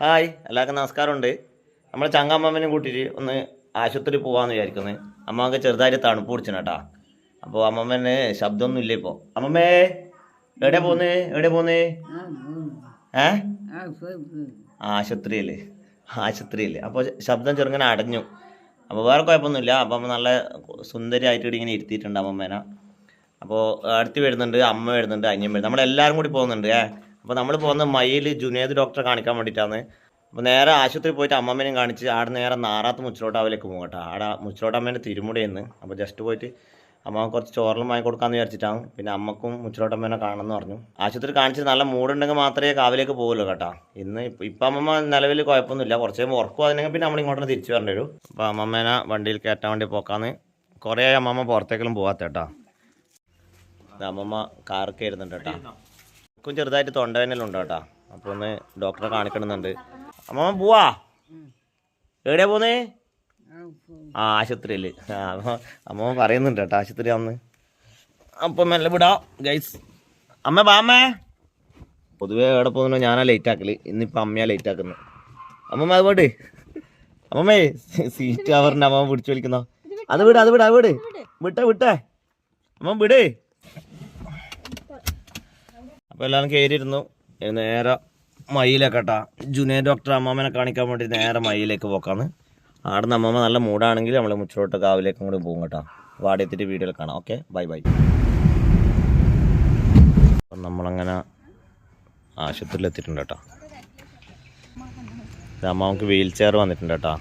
Hi, എല്ലാവർക്കും നമസ്കാരമുണ്ട്. നമ്മളെ ചങ്ങാമ്മനെ കൂട്ടിയിട്ട് ഒന്ന് ആശുപത്രി പോകാമെന്ന് വിചാരിക്കുന്നത്. അമ്മക്ക് ചെറുതായിട്ട് തണുപ്പ് പിടിച്ചു കേട്ടാ. അപ്പോൾ അമ്മമ്മന് ശബ്ദമൊന്നും ഇല്ല ഇപ്പോൾ. അമ്മമ്മേ എവിടെ പോന്നേ ആശുപത്രിയിൽ അപ്പോൾ ശബ്ദം ചെറുങ്ങനെ അടഞ്ഞു. അപ്പോൾ വേറെ കുഴപ്പമൊന്നുമില്ല. അപ്പം അമ്മ നല്ല സുന്ദരിയായിട്ട് ഇങ്ങനെ ഇരുത്തിയിട്ടുണ്ട് അമ്മമ്മേനെ. അപ്പോൾ അടുത്ത് വരുന്നുണ്ട്, അമ്മ വരുന്നുണ്ട്, അനിയൻ വരുന്നുണ്ട്, നമ്മളെല്ലാവരും കൂടി പോകുന്നുണ്ട്. അപ്പോൾ നമ്മൾ പോകുന്ന മയിൽ ജുനേദ് ഡോക്ടറെ കാണിക്കാൻ വേണ്ടിയിട്ടാണ്. അപ്പോൾ നേരെ ആശുപത്രി പോയിട്ട് അമ്മമ്മേനെയും കാണിച്ച് ആടെ നേരെ നാറാത്ത് മുച്ചിലോട്ടാവിലേക്ക് പോകും കേട്ടോ. ആടെ മുച്ചിലോട്ടമ്മേൻ്റെ തിരുമുടിയെന്ന്. അപ്പോൾ ജസ്റ്റ് പോയിട്ട് അമ്മ കുറച്ച് ചോറലും വാങ്ങി കൊടുക്കാമെന്ന് വിചാരിച്ചിട്ടാണ്. പിന്നെ അമ്മക്കും മുച്ചിലോട്ടമ്മേനെ കാണണമെന്ന് പറഞ്ഞു. ആശുപത്രി കാണിച്ച് നല്ല മൂടുണ്ടെങ്കിൽ മാത്രമേ കാവിലേക്ക് പോകുള്ളൂ കേട്ടോ. ഇപ്പം അമ്മമ്മ നിലവിൽ കുഴപ്പമൊന്നുമില്ല. കുറച്ച് കഴിയുമ്പോൾ ഉറക്കും അതിനെങ്കിൽ പിന്നെ നമ്മളിങ്ങോട്ട് തിരിച്ചു വരേണ്ടി വരും. അപ്പോൾ അമ്മമ്മേനെ വണ്ടിയിൽ കയറ്റാൻ വേണ്ടി പോക്കാന്ന്. കുറേ അമ്മമ്മ പുറത്തേക്കെല്ലാം പോകാത്ത കേട്ടോ. അമ്മമ്മ കാർ കയറുന്നുണ്ട് കേട്ടോ. എനിക്കും ചെറുതായിട്ട് തൊണ്ടവേനലുണ്ട് കേട്ടോ. അപ്പോൾ ഒന്ന് ഡോക്ടറെ കാണിക്കണമെന്നുണ്ട്. അമ്മമ്മ പോവാ? എവിടെയാ പോന്നേ? ആശുപത്രിയിൽ. അമ്മമ്മ പറയുന്നുണ്ട് കേട്ടോ ആശുപത്രി ആവുന്നു. അപ്പം മെല്ലെ വിടാം ഗൈസ്. അമ്മ ബാമ്മേ. പൊതുവേ എവിടെ പോകുന്നോ ഞാനാ ലേറ്റ് ആക്കല്. ഇന്നിപ്പോൾ അമ്മയാ ലേറ്റ് ആക്കുന്നത്. അമ്മമ്മ അത് പോട്ട്. അമ്മമ്മേ സീറ്റ് കവറിൻ്റെ അമ്മമ്മ പിടിച്ചു വിളിക്കുന്നോ? അത് വിട് വിട്ടേ അമ്മ വിടേ. അപ്പോൾ എല്ലാവരും കയറിയിരുന്നു. നേരെ മയിലേക്ക് കേട്ടാ. ജുനേദ് ഡോക്ടർ അമ്മമ്മനെ കാണിക്കാൻ വേണ്ടി നേരെ മയിലേക്ക് പോക്കാന്ന്. ആടെ നിന്ന് അമ്മമ്മ നല്ല മൂടാണെങ്കിൽ നമ്മൾ മുച്ചിലോട്ട് കാവിലേക്കും കൂടി പോകും കേട്ടോ. വാടി എത്തിയിട്ട് വീഡിയോയിൽ കാണാം. Okay, bye. അപ്പം നമ്മളങ്ങനെ ആശുപത്രിയിൽ എത്തിയിട്ടുണ്ട് കേട്ടോ. അമ്മമ്മക്ക് വീൽ ചെയർ വന്നിട്ടുണ്ട് കേട്ടോ.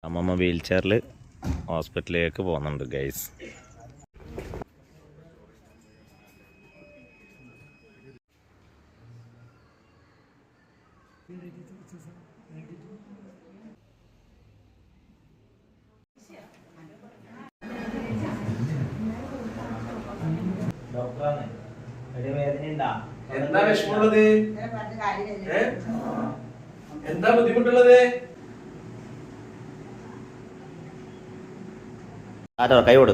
അമ്മമ്മ വീൽ ചെയറിൽ ഹോസ്പിറ്റലിലേക്ക് പോകുന്നുണ്ട് ഗൈസ്. എന്താ വിഷമമുള്ളത്? എന്താ ബുദ്ധിമുട്ടുള്ളത്? കൈയോട്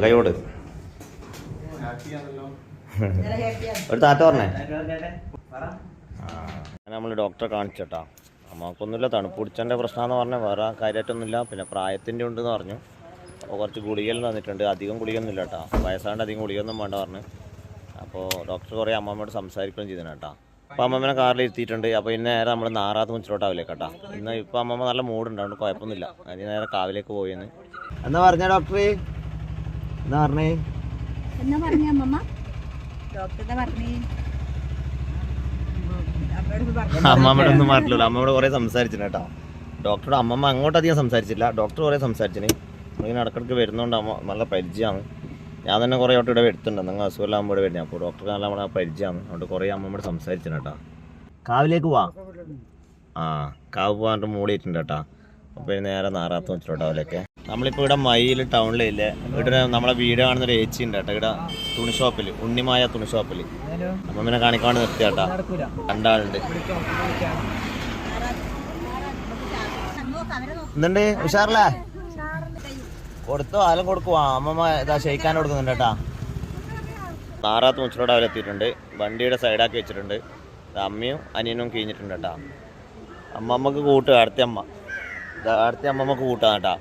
ഒരു താറ്റ പറഞ്ഞേ. നമ്മൾ ഡോക്ടറെ കാണിച്ചേട്ടാ. അമ്മക്കൊന്നുമില്ല, തണുപ്പ് പിടിച്ചതിൻ്റെ പ്രശ്നമെന്ന് പറഞ്ഞാൽ വേറെ കാര്യമായിട്ടൊന്നുമില്ല. പിന്നെ പ്രായത്തിൻ്റെ ഉണ്ടെന്ന് പറഞ്ഞു. അപ്പോൾ കുറച്ച് ഗുളികയെല്ലാം തന്നിട്ടുണ്ട്. അധികം ഗുളികയൊന്നുമില്ല കേട്ടോ. വയസ്സാണ്ട് അധികം ഗുളികയൊന്നും വേണ്ട പറഞ്ഞു. അപ്പോൾ ഡോക്ടർ കുറേ അമ്മമ്മയോട് സംസാരിക്കുകയും ചെയ്തിന് കേട്ടോ. അപ്പോൾ അമ്മമ്മനെ കാറിൽ ഇരുത്തിയിട്ടുണ്ട്. അപ്പോൾ ഇന്ന് നേരെ നമ്മൾ നാറാത്ത് മുച്ചിലോട്ടാവില്ലേ കേട്ടോ. ഇപ്പോൾ അമ്മമ്മ നല്ല മൂടുണ്ട്, അതുകൊണ്ട് കുഴപ്പമൊന്നുമില്ല. അതിന് നേരെ കാവിലേക്ക് പോയിന്ന്. എന്താ പറഞ്ഞ ഡോക്ടർ? എന്താ പറഞ്ഞേ? അമ്മമ്മയുടെ ഒന്നും പറഞ്ഞില്ലല്ലോ. അമ്മയോട് കുറേ സംസാരിച്ചിന് കേട്ടോ. ഡോക്ടറുടെ അമ്മമ്മ അങ്ങോട്ടധികം സംസാരിച്ചില്ല. ഡോക്ടർ കുറേ സംസാരിച്ചിന്. നമ്മളിങ്ങനെ ഇടക്കിടക്ക് വരുന്നതുകൊണ്ട് അമ്മ നല്ല പരിചയമാണ്. ഞാൻ തന്നെ കുറേ വട്ടം ഇവിടെ എടുത്തിട്ടുണ്ട്. നിങ്ങൾ അസുഖമെല്ലാകുമ്പോൾ ഇവിടെ വരുന്നത്. അപ്പോൾ ഡോക്ടർക്ക് നല്ല നമ്മളെ പരിചയമാണ്. അതുകൊണ്ട് കുറേ അമ്മമ്മയോട് സംസാരിച്ചിന് കേട്ടോ. കാവിലേക്ക് പോവാ? കാവ് പോകാൻ മൂടിയിട്ടുണ്ട് കേട്ടോ. അപ്പോൾ നേരെ നാറാത്ത് വെച്ചിട്ടുണ്ടാവില്ലേക്ക്. നമ്മളിപ്പോൾ ഇവിടെ മയിൽ ടൗണിലില്ലേ, ഇവിടെ നമ്മളെ വീട് കാണുന്നൊരു ഏച്ചി ഉണ്ട് കേട്ടോ. ഇവിടെ തുണിഷോപ്പിൽ, ഉണ്ണിമായ തുണിഷോപ്പിൽ അമ്മമ്മനെ കാണിക്കാൻ നിർത്തിയ കേട്ടോ. രണ്ടാളുണ്ട്. എന്തുണ്ട്, ഉഷാറല്ലേ? കൊടുത്തോ? ആലും കൊടുക്കുവാ. അമ്മമ്മ ഇതാ ഷെയ്ക്കാൻ കൊടുക്കുന്നുണ്ട് കേട്ടാ. നാറാത്ത് മുച്ചിലോട്ട് അവരെത്തിയിട്ടുണ്ട്. വണ്ടിയുടെ സൈഡാക്കി വെച്ചിട്ടുണ്ട്. അമ്മയും അനിയനും കഴിഞ്ഞിട്ടുണ്ട് കേട്ടാ. അമ്മമ്മക്ക് കൂട്ടുക. അടുത്ത അമ്മമ്മക്ക് കൂട്ടാണ് കേട്ടാ.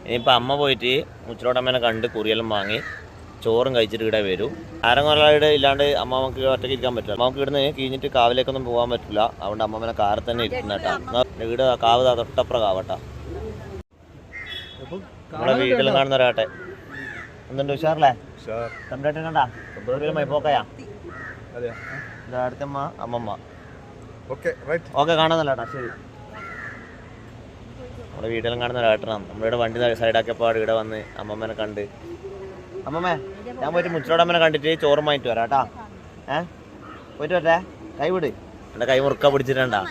ഇനിയിപ്പോൾ അമ്മ പോയിട്ട് മുച്ചിലോട്ടമ്മേനെ കണ്ട് കുറിയെല്ലാം വാങ്ങി ചോറും കഴിച്ചിട്ട് ഇവിടെ വരും. ആരങ്ങൊരാളുടെ ഇല്ലാണ്ട് അമ്മമ്മക്ക് ഒറ്റയ്ക്ക് ഇരിക്കാൻ പറ്റില്ല. അമ്മക്ക് ഇവിടുന്ന് കഴിഞ്ഞിട്ട് കാവിലേക്കൊന്നും പോകാൻ പറ്റില്ല. അതുകൊണ്ട് അമ്മമ്മനെ കാറിൽ തന്നെ ഇരിക്കുന്ന കേട്ടാ. വീട് കാവ് തൊട്ടപ്പുറം കാവട്ടാ. നമ്മളെ വീട്ടിലും കാണുന്ന ഒരാട്ടെ. എന്തുണ്ട്, ഉഷാറല്ലേ? കണ്ടാ പോക്കയാ അടുത്തമ്മ അമ്മമ്മ. ഓക്കെ, കാണുന്നല്ലോ കേട്ടാ. ശരി. നമ്മുടെ വീട്ടിലും കാണുന്ന ഒരാട്ടനാണ്. നമ്മളിവിടെ വണ്ടി സൈഡാക്കിയപ്പോൾ ഇവിടെ വന്ന് അമ്മമ്മനെ കണ്ട്. അമ്മമ്മേ, ഞാൻ പോയിട്ട് മുച്ചിലോടമ്മനെ കണ്ടിട്ട് ചോറും വാങ്ങിട്ട് വരാം കേട്ടാ. പോയിട്ട് വരട്ടെ. കൈ വിട്. എൻ്റെ കൈ മുറുക്ക പിടിച്ചിട്ടുണ്ടാ.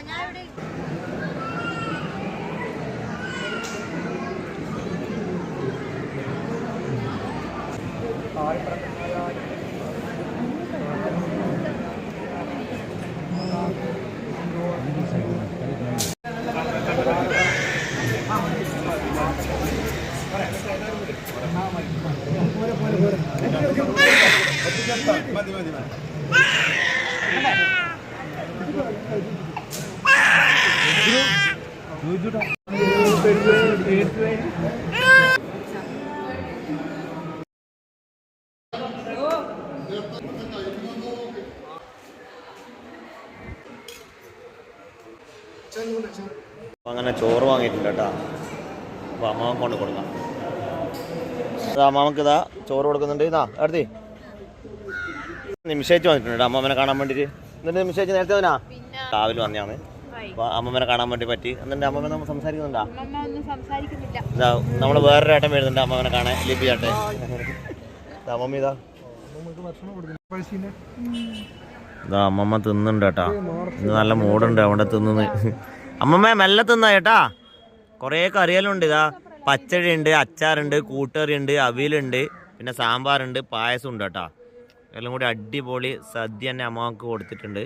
മതി അപ്പം അങ്ങനെ ചോറ് വാങ്ങിയിട്ടുണ്ട് കേട്ടോ. അപ്പോൾ അമ്മാവൻ കൊണ്ട് കൊടുക്കാം. അമ്മാവർക്ക് ഇതാ ചോറ് കൊടുക്കുന്നുണ്ട്. ഇതാ അടുത്ത് നിമിഷേച്ച് വന്നിട്ടുണ്ട് അമ്മമ്മനെ കാണാൻ വേണ്ടിയിട്ട്. എന്നിട്ട് നിമിഷേച്ച് നേരത്തെ വന്നാ രാവിലെ വന്നതാണ്. അപ്പോൾ അമ്മമ്മനെ കാണാൻ വേണ്ടി പറ്റി. എന്നിട്ട് അമ്മമ്മ നമ്മൾ സംസാരിക്കുന്നുണ്ടോ? ഇതാ നമ്മൾ വേറൊരു ഏട്ടൻ വരുന്നുണ്ട് അമ്മമ്മനെ കാണാൻ, ലിപി ചേട്ടൻ. അമ്മമ്മ ഇതാ ഇതാ അമ്മമ്മ തിന്നുണ്ട് കേട്ടാ. ഇന്ന് നല്ല മൂടുണ്ട് അവിടെ തിന്നുന്നു. അമ്മമ്മ മെല്ലെ തിന്നാ ചേട്ടാ. കുറേ കറികളുണ്ട്. ഇതാ പച്ചടി ഉണ്ട്, അച്ചാറുണ്ട്, കൂട്ടുകറി ഉണ്ട്, അവിയലുണ്ട്, പിന്നെ സാമ്പാറുണ്ട്, പായസം ഉണ്ട് കേട്ടാ. എല്ലാം കൂടി അടിപൊളി സദ്യ തന്നെ അമ്മക്ക് കൊടുത്തിട്ടുണ്ട്.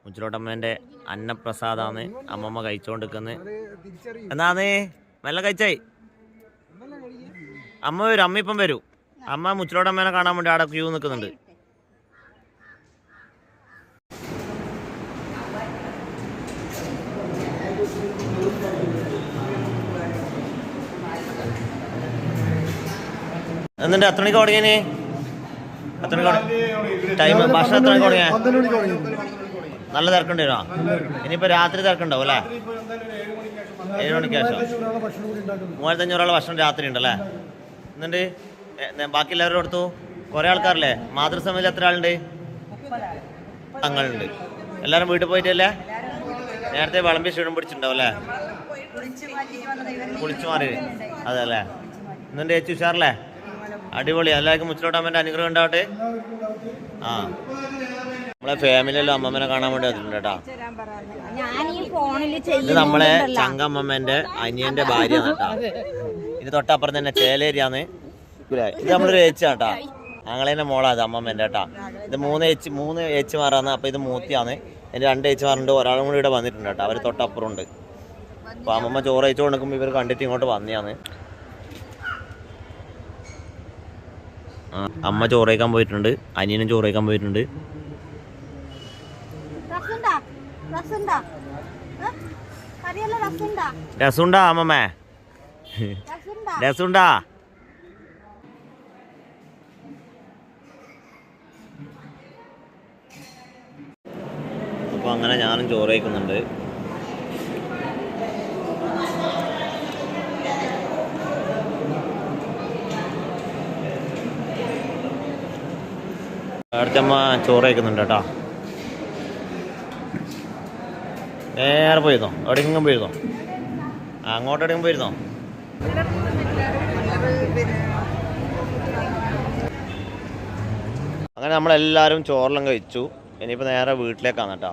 മുച്ചിലോട്ടമ്മേൻ്റെ അന്നപ്രസാദാന്ന് അമ്മമ്മ കഴിച്ചോണ്ടിരിക്കുന്നത്. എന്നാന്ന് മെല്ലെ കഴിച്ചായി. അമ്മ വരും, അമ്മ ഇപ്പം വരും. അമ്മ മുച്ചിലോട്ടമ്മേനെ കാണാൻ വേണ്ടി അവിടെ ക്യൂ നിൽക്കുന്നുണ്ട്. എന്നിട്ട് എത്ര മണിക്ക് തുടങ്ങിയേ? എത്ര മണിക്ക് ടൈം? ഭക്ഷണം എത്ര മണിക്ക് തുടങ്ങിയ? നല്ല തിരക്കുണ്ട് വരുമോ? ഇനിയിപ്പോൾ രാത്രി തിരക്കുണ്ടാവും അല്ലേ? 7 മണിക്ക് ശേഷം 3500 ഭക്ഷണം രാത്രി ഉണ്ടല്ലേ? എന്നിട്ട് ബാക്കി എല്ലാവരും കൊടുത്തു. കുറേ ആൾക്കാരല്ലേ? മാതൃസമിതിയിൽ എത്ര ആളുണ്ട്? തങ്ങളുണ്ട്. എല്ലാവരും വീട്ടിൽ പോയിട്ടല്ലേ? നേരത്തെ വിളമ്പി ക്ഷീണം പിടിച്ചിട്ടുണ്ടാവും അല്ലേ? കുളിച്ചു മാറി. അതെ അല്ലേ? എന്നിട്ട് ചേച്ചി ഉഷാറല്ലേ? അടിപൊളി. എല്ലാവർക്കും മുച്ചിലോട്ടമ്മേൻ്റെ അനുഗ്രഹം ഉണ്ടാവട്ടെ. ആ നമ്മളെ ഫാമിലിയെല്ലാം അമ്മമ്മനെ കാണാൻ വേണ്ടി വന്നിട്ടുണ്ട് കേട്ടോ. ഇത് നമ്മളെ ചങ്കമ്മമ്മേൻ്റെ അനിയൻ്റെ ഭാര്യ കേട്ടോ. ഇത് തൊട്ടപ്പുറം തന്നെ ചേലേരിയാന്ന്. ഇത് നമ്മളൊരു ഏച്ചിയാട്ടാ. ഞങ്ങളേൻ്റെ മോളാത് അമ്മമ്മേൻ്റെ കേട്ടാ. ഇത് 3 ഏച്ചിമാരാണ്. അപ്പോൾ ഇത് മൂത്തിയാണ്. എൻ്റെ 2 ഏച്ചിമാരുണ്ട്. ഒരാളും കൂടി ഇവിടെ വന്നിട്ടുണ്ട് കേട്ടോ. അവർ തൊട്ടപ്പുറം ഉണ്ട്. അപ്പോൾ അമ്മമ്മ ചോറ് അയച്ചു കൊടുക്കുമ്പോൾ ഇവർ കണ്ടിട്ട് ഇങ്ങോട്ട് വന്നതാണ്. അമ്മ ചോറ് കഴിക്കാൻ പോയിട്ടുണ്ട്, അനിയനും ചോറ് കഴിക്കാൻ പോയിട്ടുണ്ട്. രസമുണ്ടാ അമ്മമ്മേ? രസമുണ്ടാ? അപ്പോൾ അങ്ങനെ ഞാനും ചോറ് കഴിക്കുന്നുണ്ട്. അടുത്തമ്മ ചോറ് കഴിക്കുന്നുണ്ട് കേട്ടോ. നേരെ പോയിരുന്നോ? എവിടെയെങ്കിലും പോയിരുന്നോ? അങ്ങോട്ട് എവിടെയെങ്കിലും പോയിരുന്നോ? അങ്ങനെ നമ്മളെല്ലാവരും ചോറെല്ലാം കഴിച്ചു. ഇനിയിപ്പോൾ നേരെ വീട്ടിലേക്കാണ് കേട്ടോ.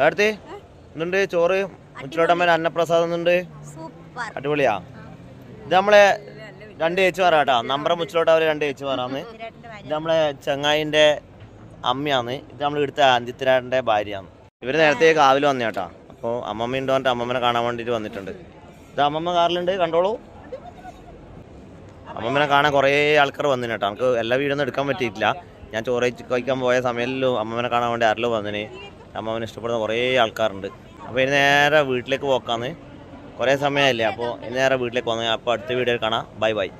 അടുത്ത് എന്തുണ്ട്? ചോറ് മുച്ചിലോട്ടമ്മേൻ്റെ അന്നപ്രസാദം എന്നുണ്ട്. അടിപൊളിയാ. ഇത് നമ്മളെ 2 ഏച്ചിമാരാ കേട്ടോ. നമ്പർ മുച്ചിലോട്ട് അവർ 2 ഏച്ചിമാരാണ്. ഇത് നമ്മളെ ചങ്ങായിൻ്റെ അമ്മയാണ്. ഇത് നമ്മൾ ഇവിടുത്തെ അന്തിത്തിരാൻ്റെ ഭാര്യയാണ്. ഇവർ നേരത്തെ കാവിൽ വന്ന കേട്ടോ. അപ്പോൾ അമ്മമ്മ ഉണ്ടോ പറഞ്ഞിട്ട് അമ്മമ്മനെ കാണാൻ വേണ്ടിയിട്ട് വന്നിട്ടുണ്ട്. ഇത് അമ്മമ്മ കാറിലുണ്ട്, കണ്ടോളൂ. അമ്മമ്മനെ കാണാൻ കുറേ ആൾക്കാർ വന്നിന് കേട്ടോ. നമുക്ക് എല്ലാ വീടൊന്നും എടുക്കാൻ പറ്റിയിട്ടില്ല. ഞാൻ ചോറ് കഴിക്കാൻ പോയ സമയത്തും അമ്മമ്മനെ കാണാൻ വേണ്ടി ആരെല്ലോ വന്നിന്. അമ്മമ്മനെ ഇഷ്ടപ്പെടുന്ന കുറേ ആൾക്കാരുണ്ട്. അപ്പോൾ ഇനി നേരെ വീട്ടിലേക്ക് പോക്കാന്ന്. കുറേ സമയമായില്ലേ. അപ്പോൾ ഇനി നേരെ വീട്ടിലേക്ക് വന്നു. അപ്പോൾ അടുത്ത വീഡിയോയിൽ കാണാം. Bye bye.